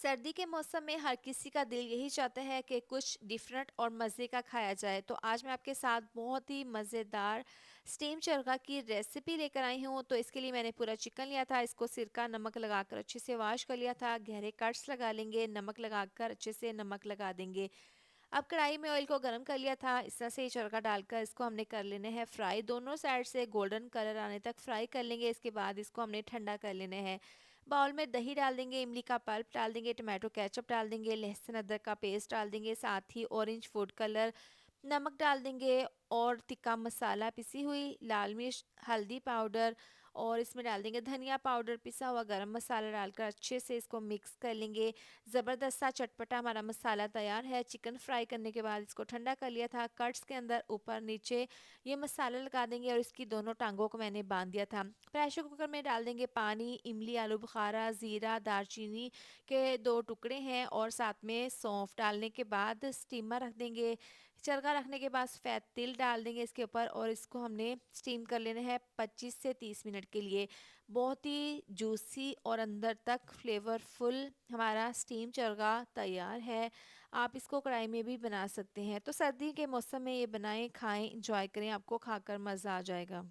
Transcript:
सर्दी के मौसम में हर किसी का दिल यही चाहता है कि कुछ डिफरेंट और मज़े का खाया जाए। तो आज मैं आपके साथ बहुत ही मज़ेदार स्टीम चरगा की रेसिपी लेकर आई हूँ। तो इसके लिए मैंने पूरा चिकन लिया था, इसको सिरका नमक लगाकर अच्छे से वॉश कर लिया था। गहरे कट्स लगा लेंगे, नमक लगाकर अच्छे से नमक लगा देंगे। अब कढ़ाई में ऑयल को गर्म कर लिया था, इस तरह से ये चरखा डालकर इसको हमने कर लेने हैं फ्राई। दोनों साइड से गोल्डन कलर आने तक फ्राई कर लेंगे। इसके बाद इसको हमने ठंडा कर लेने हैं। बाउल में दही डाल देंगे, इमली का पल्प डाल देंगे, टमाटो केचप डाल देंगे, लहसुन अदरक का पेस्ट डाल देंगे, साथ ही ऑरेंज फूड कलर, नमक डाल देंगे और तिक्का मसाला, पिसी हुई लाल मिर्च, हल्दी पाउडर और इसमें डाल देंगे धनिया पाउडर, पिसा हुआ गरम मसाला डालकर अच्छे से इसको मिक्स कर लेंगे। ज़बरदस्त सा चटपटा हमारा मसाला तैयार है। चिकन फ्राई करने के बाद इसको ठंडा कर लिया था, कट्स के अंदर ऊपर नीचे ये मसाला लगा देंगे और इसकी दोनों टांगों को मैंने बांध दिया था। प्रेशर कुकर में डाल देंगे पानी, इमली, आलू बुखारा, ज़ीरा, दालचीनी के 2 टुकड़े हैं और साथ में सौंफ डालने के बाद स्टीमर रख देंगे। चरखा रखने के बाद सफ़ेद तिल डाल देंगे इसके ऊपर और इसको हमने स्टीम कर लेना है 25 से 30 मिनट के लिए। बहुत ही जूसी और अंदर तक फ्लेवरफुल हमारा स्टीम चरगा तैयार है। आप इसको कढ़ाई में भी बना सकते हैं। तो सर्दी के मौसम में ये बनाएं, खाएं, इंजॉय करें, आपको खाकर मज़ा आ जाएगा।